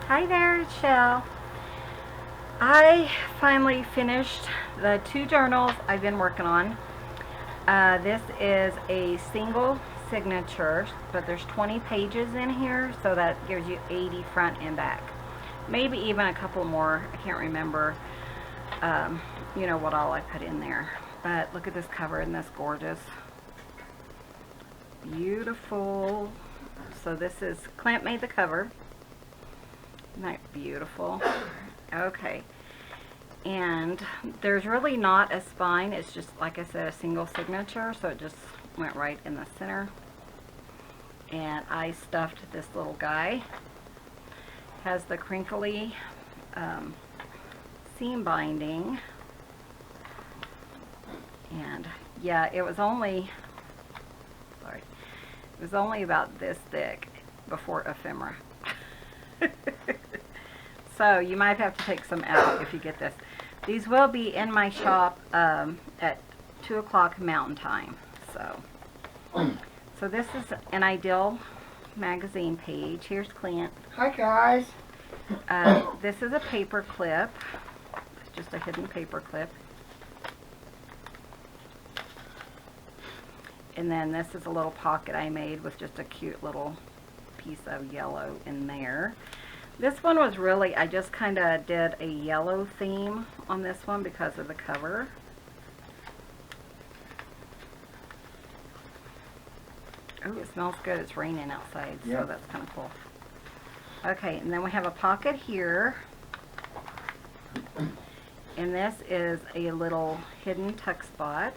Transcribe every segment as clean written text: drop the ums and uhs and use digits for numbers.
Hi there, it's Shell. I finally finished the 2 journals I've been working on. This is a single signature, but there's 20 pages in here, so that gives you 80 front and back. Maybe even a couple more, I can't remember, what all I put in there. But look at this cover, isn't this gorgeous? Beautiful. So this is, Clint made the cover. Isn't that beautiful? Okay. And there's really not a spine. It's just, like I said, a single signature. So it just went right in the center. And I stuffed this little guy. Has the crinkly seam binding. And yeah, it was only about this thick before ephemera. So you might have to take some out if you get this. These will be in my shop at 2 o'clock Mountain Time. So this is an Ideal magazine page. Here's Clint. Hi guys. This is a paper clip. It's just a hidden paper clip. And then this is a little pocket I made with just a cute little piece of yellow in there. This one was really, I just kind of did a yellow theme on this one because of the cover. Oh, it smells good. It's raining outside, so that's kind of cool. Okay, and then we have a pocket here. And this is a little hidden tuck spot,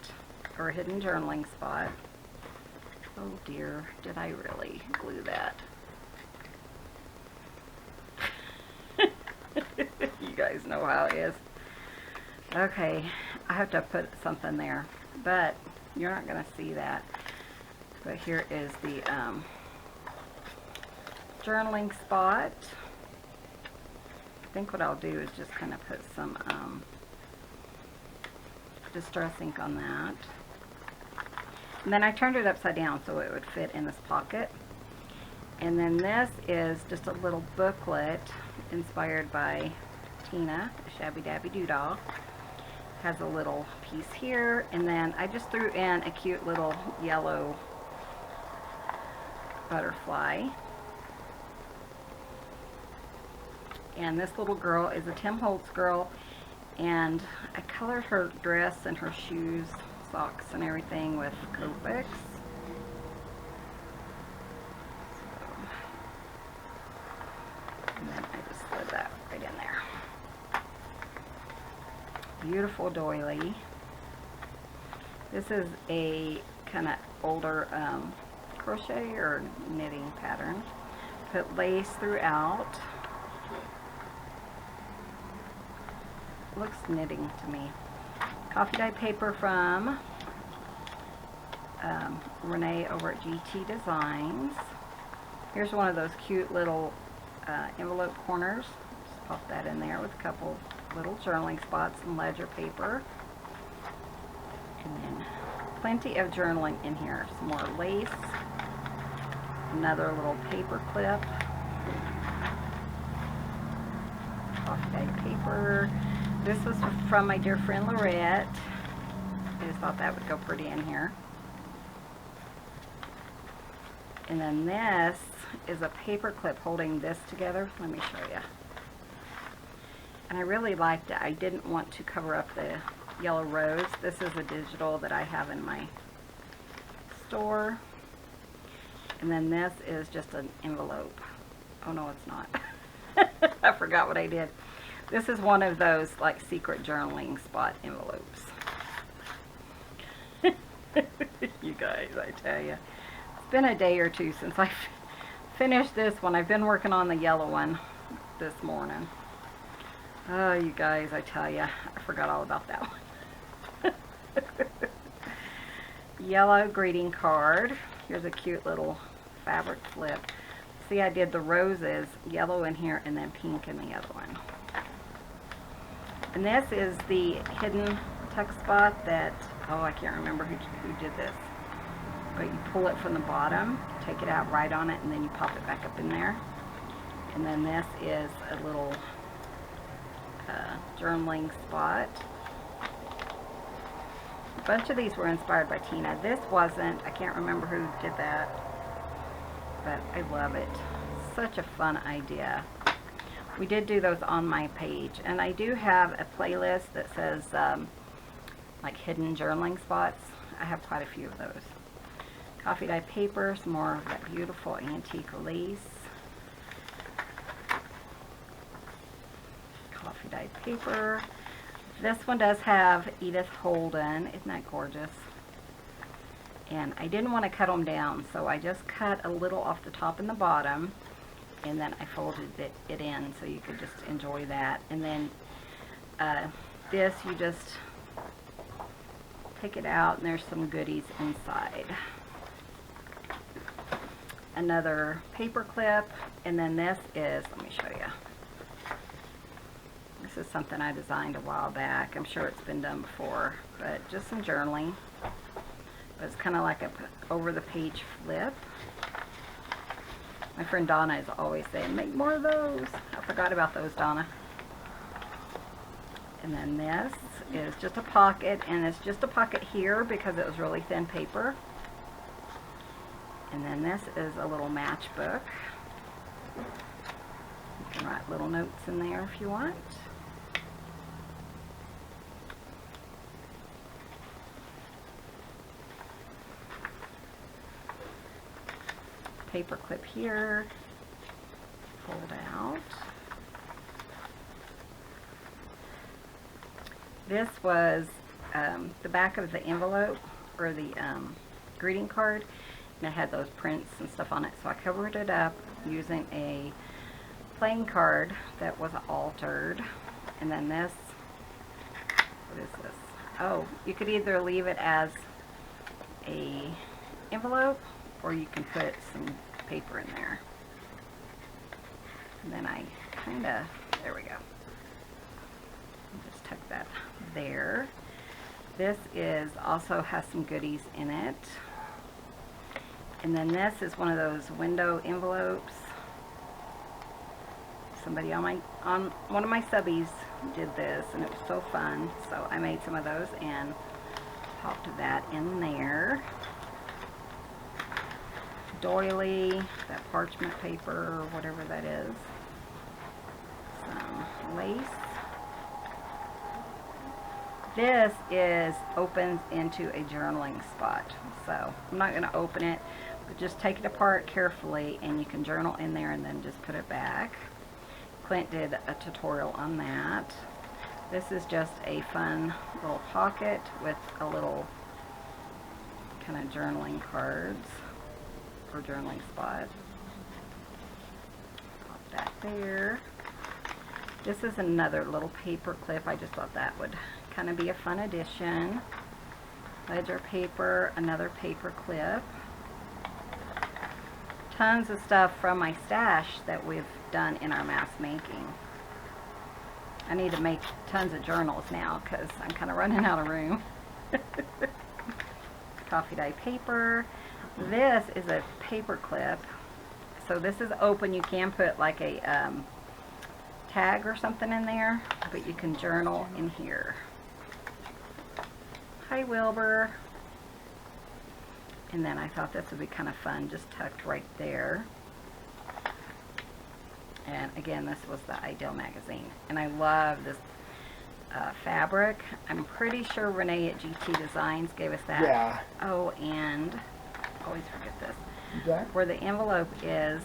or a hidden journaling spot. Oh dear, did I really glue that? You guys know how it is. Okay, I have to put something there, but you're not going to see that. But here is the journaling spot. I think what I'll do is just kind of put some Distress ink on that. And then I turned it upside down so it would fit in this pocket. And then this is just a little booklet inspired by Tina, the Shabby Dabby Doodah. Has a little piece here, and then I just threw in a cute little yellow butterfly. And this little girl is a Tim Holtz girl, and I colored her dress and her shoes, socks and everything with Copics. And then I just slid that right in there. Beautiful doily. This is a kind of older crochet or knitting pattern. Put lace throughout. Looks knitting to me. Coffee dye paper from Renee over at GT Designs. Here's one of those cute little envelope corners. Just pop that in there with a couple little journaling spots and ledger paper. And then plenty of journaling in here. Some more lace. Another little paper clip. Coffee dye paper. This was from my dear friend Lorette. I just thought that would go pretty in here. And then this is a paper clip holding this together. Let me show you. And I really liked it. I didn't want to cover up the yellow rose. This is a digital that I have in my store. And then this is just an envelope. Oh no, it's not. I forgot what I did. This is one of those like secret journaling spot envelopes. You guys, I tell you. It's been a day or two since I finished this one. I've been working on the yellow one this morning. Oh, you guys, I tell you, I forgot all about that one. Yellow greeting card. Here's a cute little fabric flip. See, I did the roses, yellow in here, and then pink in the other one. And this is the hidden tuck spot that, oh, I can't remember who did this. But you pull it from the bottom, take it out right on it, and then you pop it back up in there. And then this is a little journaling spot. A bunch of these were inspired by Tina. This wasn't. I can't remember who did that, but I love it. Such a fun idea. We did do those on my page, and I do have a playlist that says like hidden journaling spots. I have quite a few of those. Coffee dye paper, some more of that beautiful antique lace. Coffee dye paper. This one does have Edith Holden. Isn't that gorgeous? And I didn't want to cut them down, so I just cut a little off the top and the bottom, and then I folded it in so you could just enjoy that. And then this, you just take it out, and there's some goodies inside. Another paper clip, and then this is, let me show you. This is something I designed a while back. I'm sure it's been done before, but just some journaling. But it's kind of like a over-the-page flip. My friend Donna is always saying, make more of those. I forgot about those, Donna. And then this is just a pocket, and it's just a pocket here because it was really thin paper. And then this is a little matchbook. You can write little notes in there if you want. Paper clip here, fold out. This was the back of the envelope, or the greeting card, and it had those prints and stuff on it, so I covered it up using a plain card that was altered. And then this, what is this? Oh, you could either leave it as a envelope, or you can put some paper in there. And then I kind of, there we go. Just tuck that there. This is also has some goodies in it. And then this is one of those window envelopes. Somebody on one of my subbies did this, and it was so fun. So I made some of those and popped that in there. Doily, that parchment paper, or whatever that is. Some lace. This opens into a journaling spot. So I'm not going to open it, but just take it apart carefully, and you can journal in there and then just put it back. Clint did a tutorial on that. This is just a fun little pocket with a little kind of journaling cards, or journaling spot. Pop that there. This is another little paper clip. I just thought that would kind of be a fun addition. Ledger paper, another paper clip. Tons of stuff from my stash that we've done in our mask making. I need to make tons of journals now because I'm kind of running out of room. Coffee dye paper. This is a paper clip. So this is open. You can put like a tag or something in there, but you can journal in here. Hi, Wilbur. And then I thought this would be kind of fun, just tucked right there. And again, this was the Ideal magazine. And I love this fabric. I'm pretty sure Renee at GT Designs gave us that. Yeah. Oh, and I always forget this. Okay. Where the envelope is,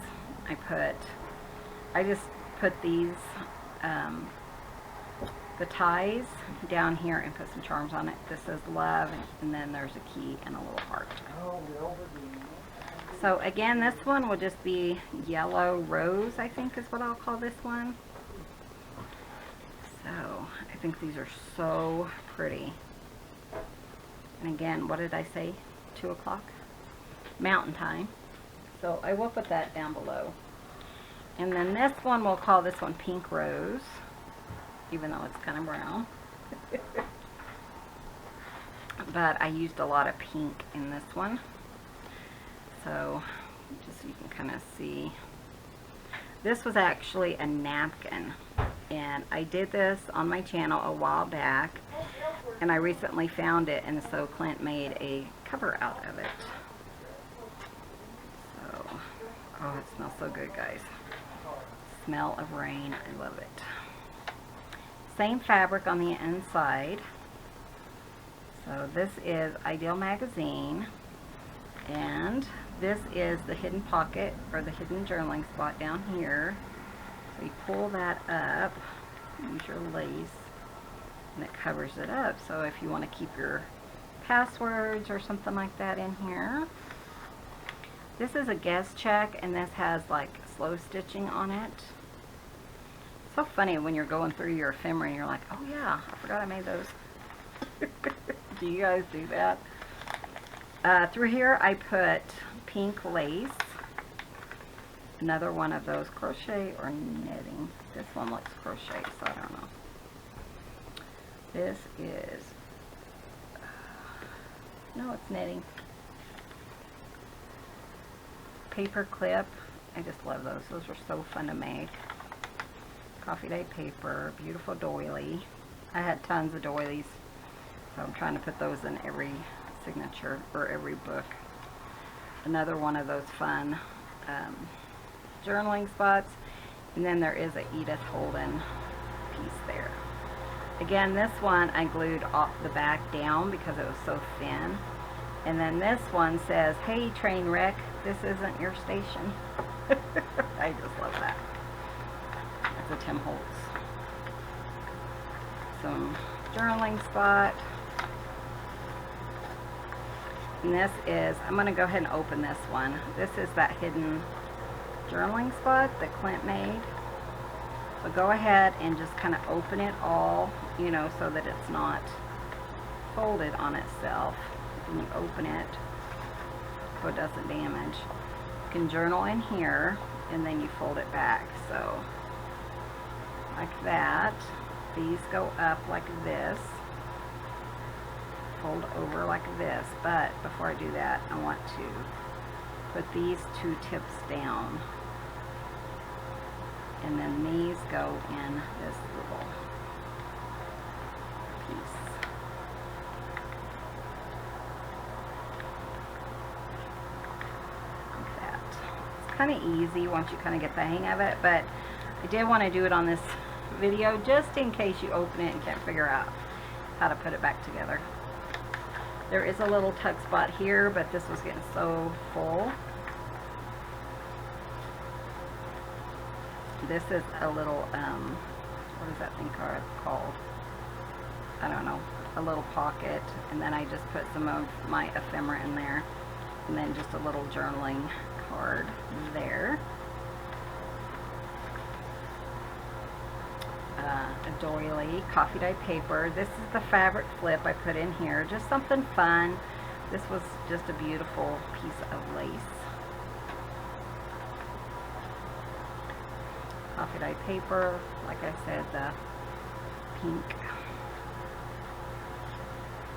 I just put these, the ties down here and put some charms on it. This says love, and then there's a key and a little heart. So again, this one will just be yellow rose, I think is what I'll call this one. So I think these are so pretty. And again, what did I say? 2 o'clock? Mountain time. So I will put that down below. And then this one, we'll call this one Pink Rose, even though it's kind of brown. But I used a lot of pink in this one. So just so you can kind of see. This was actually a napkin, and I did this on my channel a while back, and I recently found it, and so Clint made a cover out of it. So, oh, it smells so good, guys. Smell of rain, I love it. Same fabric on the inside. So this is Ideal Magazine, and this is the hidden pocket, or the hidden journaling spot down here. So you pull that up, use your lace, and it covers it up. So if you want to keep your passwords or something like that in here. This is a guest check, and this has like slow stitching on it. So funny when you're going through your ephemera and you're like, oh yeah, I forgot I made those. Do you guys do that? Through here I put pink lace. Another one of those crochet or knitting. This one looks crochet, so I don't know. This is, no, it's knitting. Paper clip. I just love those. Those are so fun to make. Coffee Day paper. Beautiful doily. I had tons of doilies, so I'm trying to put those in every signature or every book. Another one of those fun journaling spots. And then there is a Edith Holden piece there. Again, this one I glued off the back down because it was so thin. And then this one says, hey train wreck, this isn't your station. I just love that. That's a Tim Holtz. Some journaling spot. And this is, I'm going to go ahead and open this one. This is that hidden journaling spot that Clint made. So go ahead and just kind of open it all, you know, so that it's not folded on itself. When you open it, so it doesn't damage. You can journal in here, and then you fold it back. So, like that. These go up like this. Fold over like this. But before I do that, I want to put these two tips down. And then these go in this little piece. Like that. It's kind of easy once you kind of get the hang of it, but I did want to do it on this video just in case you open it and can't figure out how to put it back together. There is a little tuck spot here, but this was getting so full. This is a little, what is that thing called? I don't know. A little pocket. And then I just put some of my ephemera in there. And then just a little journaling card there. A doily, coffee dye paper. This is the fabric flip I put in here. Just something fun. This was just a beautiful piece of lace. Coffee dye paper, like I said, the pink.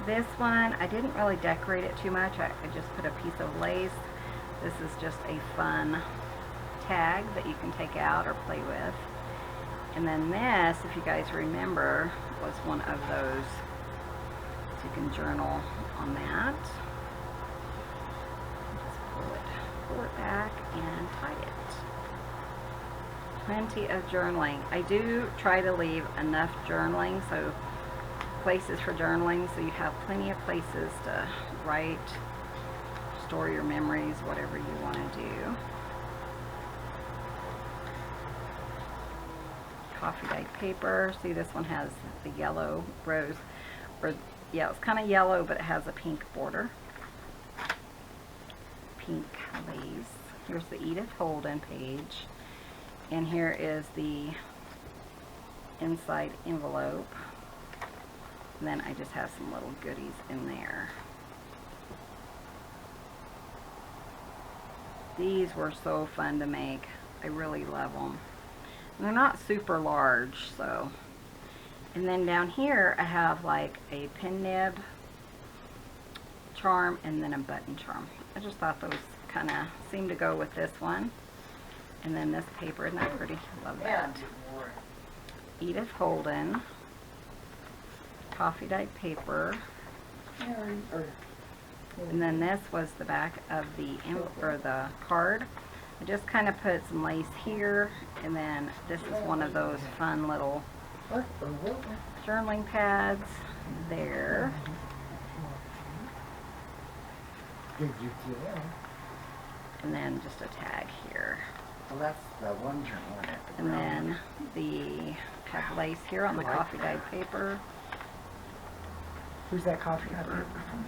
This one, I didn't really decorate it too much. I just put a piece of lace. This is just a fun tag that you can take out or play with. And then this, if you guys remember, was one of those. So you can journal on that. Just pull it back and tie it. Plenty of journaling. I do try to leave enough journaling, so places for journaling, so you have plenty of places to write, store your memories, whatever you want to do. Coffee dye paper. See, this one has the yellow rose, or yeah, it's kind of yellow, but it has a pink border. Pink lace. Here's the Edith Holden page. And here is the inside envelope. And then I just have some little goodies in there. These were so fun to make. I really love them. And they're not super large, so. And then down here I have like a pin nib charm and then a button charm. I just thought those kind of seemed to go with this one. And then this paper, isn't that pretty? Love that. Edith Holden. Coffee dyed paper. And then this was the back of the card. I just kind of put some lace here, and then this is one of those fun little journaling pads there. And then just a tag here. Well, that's the one journal. And then the have lace here on the coffee dyed paper. Who's that coffee dyed paper from?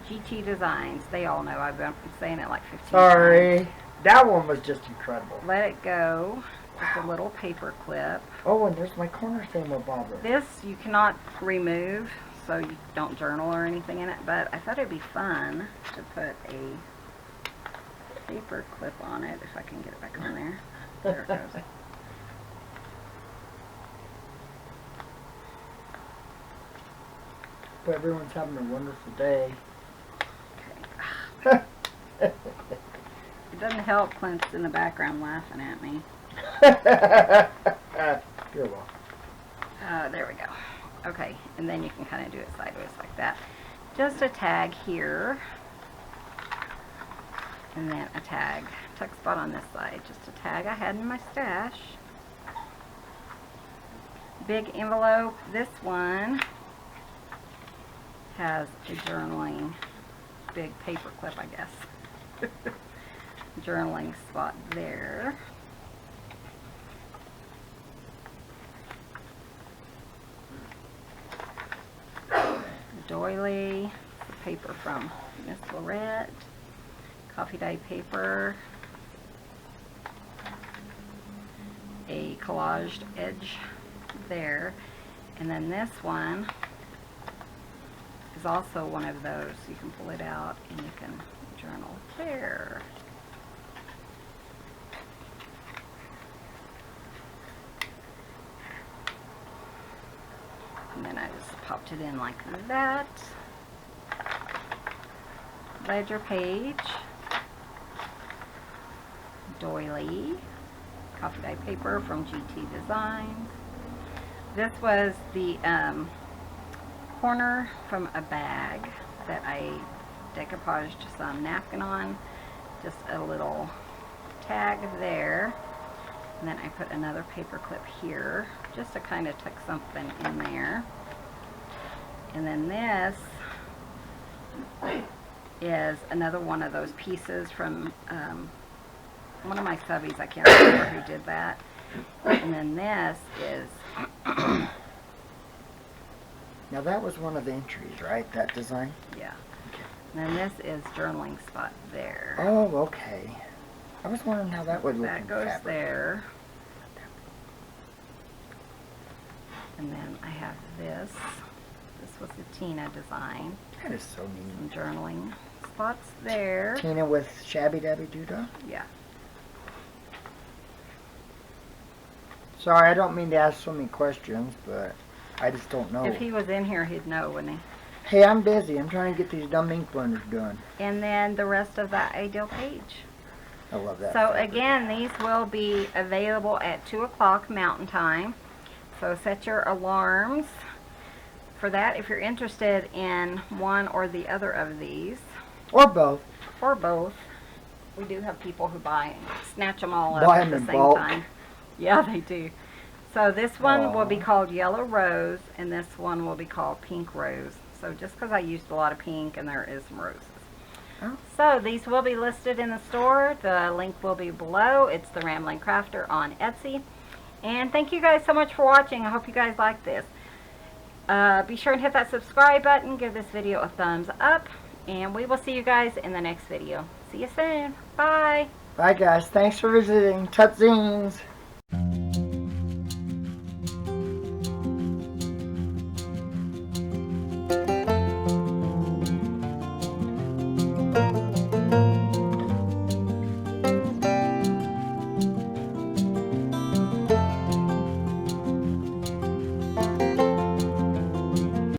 GT Designs. They all know. I've been saying it like 15 times. Sorry. That one was just incredible. Let It Go. Just a little paper clip. Oh, and there's my cornerstone bobber. This you cannot remove, so you don't journal or anything in it, but I thought it'd be fun to put a paper clip on it, if I can get it back on there. There it goes. But everyone's having a wonderful day. Okay. It doesn't help Clint's in the background laughing at me. You're welcome. There we go. Okay, and then you can kind of do it sideways like that. Just a tag here. And then a tag. Tuck spot on this side. Just a tag I had in my stash. Big envelope. This one has a journaling big paper clip, I guess. Journaling spot there. Doily, the paper from Miss Lorette, coffee dye paper, a collaged edge there, and then this one is also one of those. You can pull it out and you can journal there. And then I just popped it in like that. Ledger page. Doily. Coffee dye paper from GT Designs. This was the corner from a bag that I decoupaged some napkin on. Just a little tag there. And then I put another paper clip here, just to kind of tuck something in there. And then this is another one of those pieces from one of my subbies. I can't remember who did that. And then this is... Now that was one of the entries, right? That design? Yeah. Okay. And then this is journaling spot there. Oh, okay. I was wondering how that would look. That goes there. And then I have this. This was the Tina design. That is so neat. Some journaling spots there. Tina with Shabby Dabby Doodah? Yeah. Sorry, I don't mean to ask so many questions, but I just don't know. If he was in here, he'd know, wouldn't he? Hey, I'm busy. I'm trying to get these dumb ink blenders done. And then the rest of that ideal page. I love that. So again, these will be available at 2 o'clock Mountain Time. So set your alarms for that if you're interested in one or the other of these. Or both. Or both. We do have people who buy and snatch them all up Buy at them the in same bulk. time. Yeah, they do. So this one will be called Yellow Rose, and this one will be called Pink Rose. So just because I used a lot of pink and there is some roses. Oh. So these will be listed in the store. The link will be below. It's the Rambling Crafter on Etsy. And thank you guys so much for watching. I hope you guys like this. Be sure and hit that subscribe button. Give this video a thumbs up. And we will see you guys in the next video. See you soon. Bye. Bye, guys. Thanks for visiting. Tutzines.